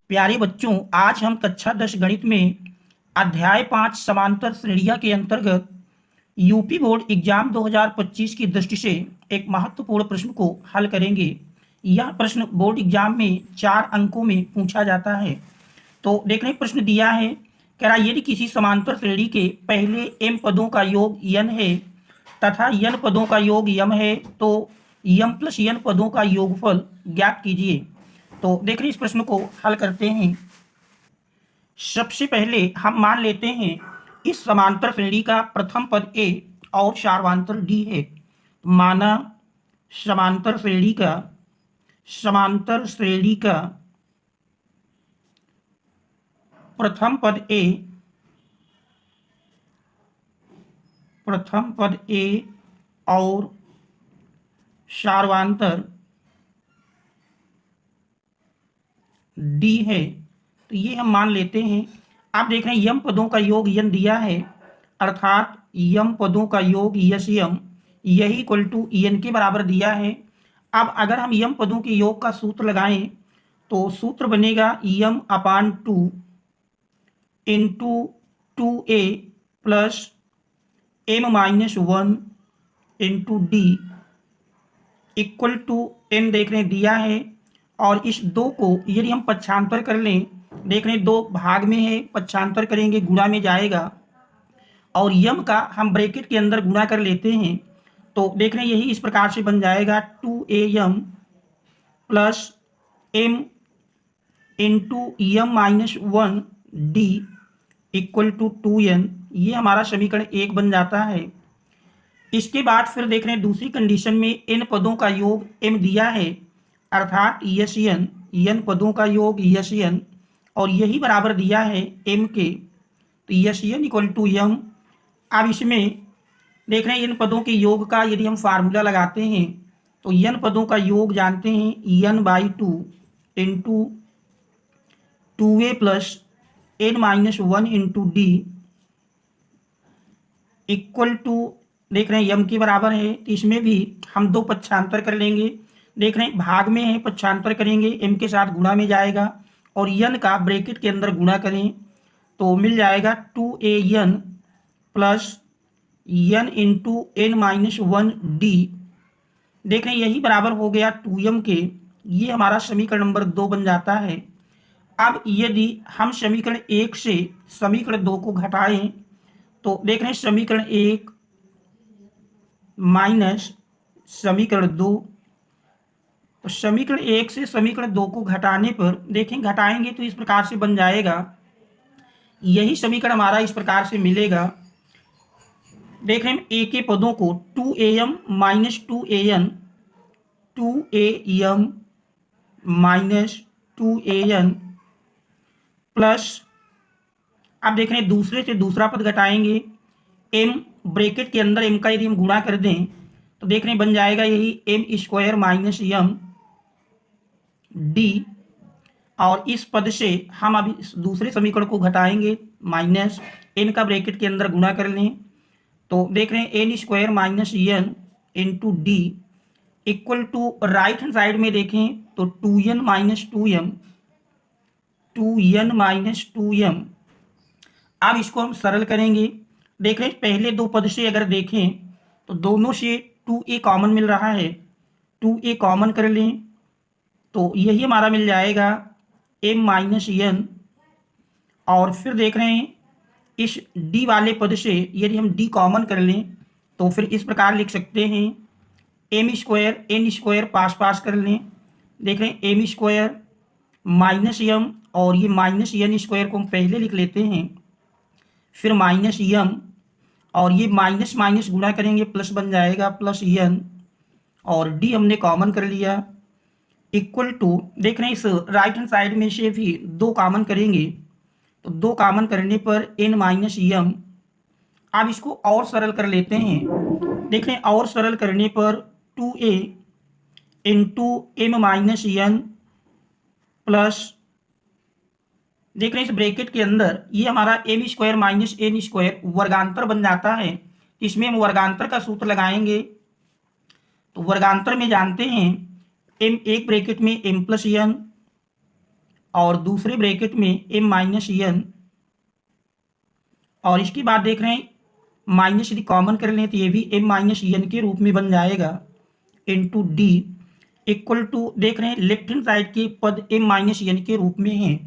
प्यारे बच्चों, आज हम कक्षा 10 गणित में अध्याय 5 समांतर श्रेणियां के अंतर्गत यूपी बोर्ड एग्जाम 2025 की दृष्टि से एक महत्वपूर्ण प्रश्न को हल करेंगे। यह प्रश्न बोर्ड एग्जाम में 4 अंकों में पूछा जाता है। तो देखने प्रश्न दिया है, कह रहा यदि किसी समांतर श्रेणी के पहले m पदों का योग n है तथा n पदों का योग m है तो m प्लस n पदों का योगफल ज्ञात कीजिए। तो देख रहे इस प्रश्न को हल करते हैं। सबसे पहले हम मान लेते हैं इस समांतर श्रेणी का प्रथम पद a और सार्वधातुक d है। माना समांतर श्रेणी का प्रथम पद a और सार्वधातुक d है, तो ये हम मान लेते हैं। आप देख रहे हैं यम पदों का योग यन दिया है, अर्थात यम पदों का योग यश यम यही इक्वल टू यन के बराबर दिया है। अब अगर हम यम पदों के योग का सूत्र लगाएं तो सूत्र बनेगा m upon 2 into 2a plus m minus 1 into d equal to n देख रहे हैं दिया है। और इस दो को यदि हम पक्षांतर कर लें, देख रहे हैं दो भाग में है, पक्षांतर करेंगे गुणा में जाएगा और यम का हम ब्रैकेट के अंदर गुणा कर लेते हैं। तो देख रहे हैं यही इस प्रकार से बन जाएगा 2am plus m into m minus 1 d equal to 2n। ये हमारा समीकरण 1 बन जाता है। इसके बाद फिर देख रहे हैं दूसरी कंडीशन में n पदों का योग m दिया है, अर्थात यश n पदों का योग यश n और यही बराबर दिया है m के, तो यश n इक्वल टू यम। अब इसमें देख रहे हैं इन पदों के योग का यदि हम फार्मूला लगाते हैं तो n पदों का योग जानते हैं n by 2 into 2a plus n minus 1 into d equal to देख रहे हैं यम के बराबर है। तो इसमें भी हम दो पक्षांतर कर लेंगे, देख रहे हैं भाग में है, पक्षांतर करेंगे m के साथ गुणा में जाएगा और n का ब्रैकेट के अंदर गुणा करें तो मिल जाएगा 2an plus n into n minus 1 D. देख रहे हैं यही बराबर हो गया 2m के। ये हमारा समीकरण नंबर 2 बन जाता है। अब यदि हम समीकरण 1 से समीकरण 2 को घटाएं तो देख रहे हैं समीकरण 1 माइनस समीकरण 2, तो समीकरण 1 से समीकरण 2 को घटाने पर देखें घटाएंगे तो इस प्रकार से बन जाएगा। यही समीकरण हमारा इस प्रकार से मिलेगा। देख रहे हैं a के पदों को 2am minus 2an 2am minus 2an plus, अब देख रहे हैं दूसरे से दूसरा पद घटाएंगे, m ब्रैकेट के अंदर m का यदि हम गुणा कर दें तो देख रहे हैं बन जाएगा यही m square minus m D. और इस पद से हम अभी दूसरे समीकरण को घटाएंगे, माइनस n का ब्रैकेट के अंदर गुणा कर लें तो देख रहे हैं n square minus n into d equal to right hand side में देखें तो 2n माइनस 2m। अब इसको हम सरल करेंगे। देख रहे हैं पहले दो पद से अगर देखें तो दोनों से 2a कॉमन मिल रहा है, 2a कॉमन कर लें तो यही हमारा मिल जाएगा m माइनस n। और फिर देख रहे हैं इस d वाले पद से यदि हम d कॉमन कर लें तो फिर इस प्रकार लिख सकते हैं m स्क्वायर n स्क्वायर पास पास कर लें, देख रहे हैं m स्क्वायर माइनस m और ये माइनस n स्क्वायर को हम पहले लिख लेते हैं, फिर माइनस m और ये माइनस माइनस गुणा करेंगे प्लस बन जाएगा प्लस n और d हमने कॉमन कर लिया इक्वल टू, देख रहे हैं इस राइट हैंड साइड में से भी दो कॉमन करेंगे तो दो कॉमन करने पर n माइनस m। अब इसको और सरल कर लेते हैं, देख रहे हैं और सरल करने पर 2a into m minus n plus, देख रहे हैं इस ब्रैकेट के अंदर ये हमारा m square minus n square वर्गांतर बन जाता है। इसमें हम वर्गांतर का सूत्र लगाएंगे तो वर्गांतर में जानते हैं m एक ब्रैकेट में m प्लस n और दूसरे ब्रैकेट में m माइनस n, और इसके बाद देख रहे हैं माइनस यदि कॉमन कर लें तो ये भी m माइनस n के रूप में बन जाएगा इंटू डी इक्वल टू, देख रहे हैं लेफ्ट हैंड साइड के पद m माइनस n के रूप में हैं,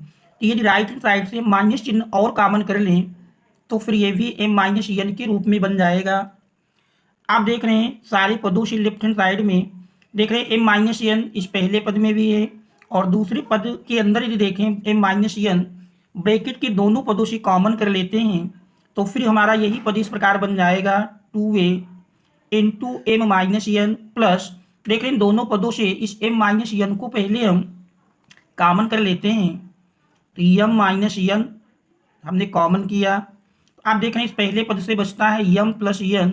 तो यदि राइट हैंड साइड से माइनस चिन्ह और कॉमन कर लें तो फिर ये भी m माइनस n के रूप में बन जाएगा। आप देख रहे हैं सारे पदों से लेफ्ट हैंड साइड में देख रहे हैं m माइनस n इस पहले पद में भी है, और दूसरे पद के अंदर यदि देखें m माइनस n ब्रैकेट के दोनों पदों से कॉमन कर लेते हैं तो फिर हमारा यही पद इस प्रकार बन जाएगा 2a into m minus n plus, देख रहे हैं दोनों पदों से इस m माइनस n को पहले हम कॉमन कर लेते हैं, तो m माइनस n हमने कॉमन किया। आप देख रहे हैं इस पहले पद से बचता है m प्लस n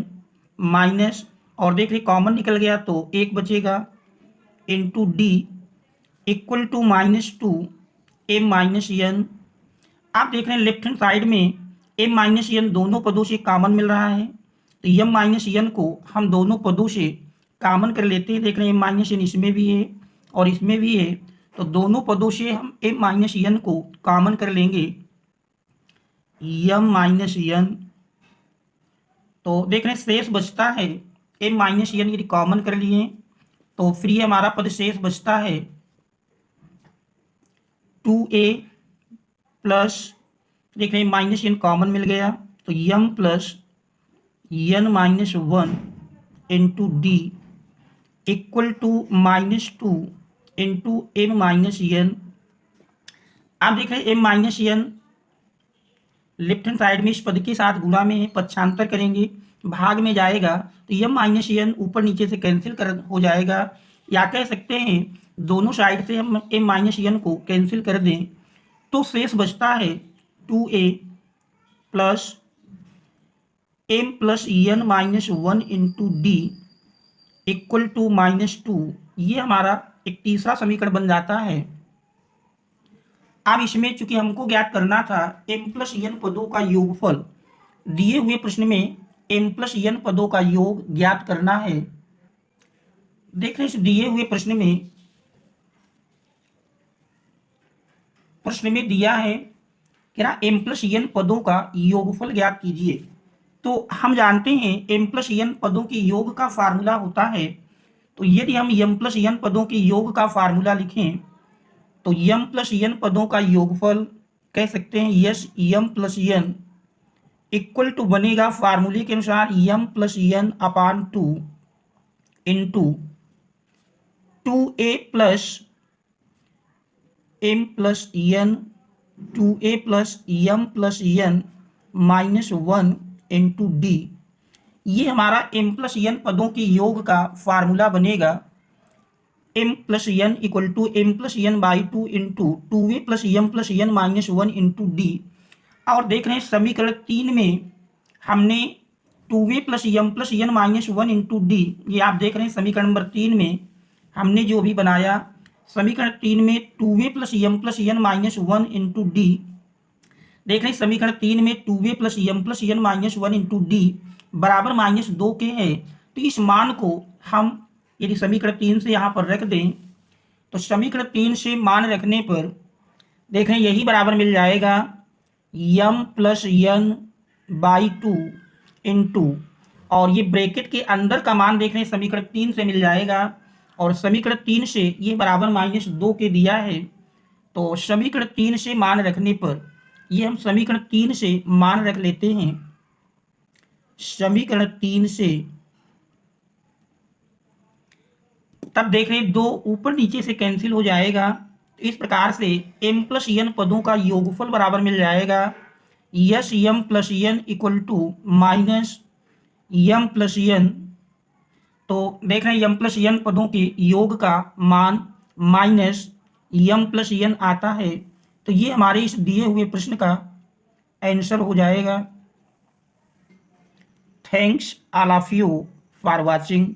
माइनस, और देख रहे कॉमन निकल गया तो एक बचेगा into d equal to -2 m minus n। आप देख रहे हैं लेफ्ट हैंड साइड में m माइनस n दोनों पदों से कॉमन मिल रहा है, तो m माइनस n को हम दोनों पदों से कॉमन कर लेते हैं। देख रहे हैं m माइनस n इसमें भी है और इसमें भी है, तो दोनों पदों से हम m माइनस n को कॉमन कर लेंगे m माइनस n, तो देख रहे हैं शेष बचता है m माइनस n यदि कॉमन कर लिए तो फिर ये हमारा पद शेष बचता है 2a प्लस, देख रहे हैं माइनस n कॉमन मिल गया तो m plus n minus 1 into d equal to -2 into m minus n। आप देख रहे हैं m minus n left hand side में इस पद के साथ गुणा में है, पक्षांतर करेंगे भाग में जाएगा तो m माइनस n ऊपर नीचे से कैंसिल कर हो जाएगा, या कह सकते हैं दोनों साइड से हम m माइनस n को कैंसिल कर दें तो शेष बचता है 2a plus m plus n minus 1 into d equal to -2। ये हमारा एक तीसरा समीकरण बन जाता है। अब इसमें चूंकि हमको ज्ञात करना था m प्लस n पदों का योगफल, दिए हुए प्रश्न में m प्लस n पदों का योग ज्ञात करना है। देख रहे हैं इस दिए हुए प्रश्न में दिया है कि ना m प्लस n पदों का योगफल ज्ञात कीजिए। तो हम जानते हैं m प्लस n पदों के योग का फार्मूला होता है, तो यदि हम m प्लस n पदों के योग का फार्मूला लिखें तो m प्लस n पदों का योगफल कह सकते हैं S m plus n equal to बनेगा फार्मूले के अनुसार m plus n upon 2 into 2a plus m plus n 2a plus m plus n minus 1 into d. ये हमारा m प्लस n पदों के योग का फार्मूला बनेगा m plus n equal to m plus n by 2 into 2a plus m plus n minus 1 into d. और देख रहे हैं समीकरण 3 में हमने 2a plus m plus n minus 1 into d, ये आप देख रहे हैं समीकरण नंबर 3 में हमने जो भी बनाया समीकरण 3 में 2a plus m plus n minus 1 into D. देख रहे हैं समीकरण 3 में 2a plus m plus n minus 1 into D बराबर -2 के है, तो इस मान को हम यदि समीकरण 3 से यहाँ पर रख दें तो समीकरण 3 से मान रखने पर देख रहे हैं यही बराबर मिल जाएगा m plus n by 2 into, और ये ब्रैकेट के अंदर का मान देख रहे हैं समीकरण 3 से मिल जाएगा, और समीकरण 3 से ये बराबर -2 के दिया है, तो समीकरण 3 से मान रखने पर ये हम समीकरण 3 से मान रख लेते हैं। समीकरण 3 से तब देख रहे हैं 2 ऊपर नीचे से कैंसिल हो जाएगा, तो इस प्रकार से m प्लस n पदों का योगफल बराबर मिल जाएगा S m plus n equal to minus m plus n। तो देख रहे हैं m प्लस n पदों के योग का मान माइनस m प्लस n आता है, तो ये हमारे इस दिए हुए प्रश्न का आंसर हो जाएगा। Thanks all of you for watching.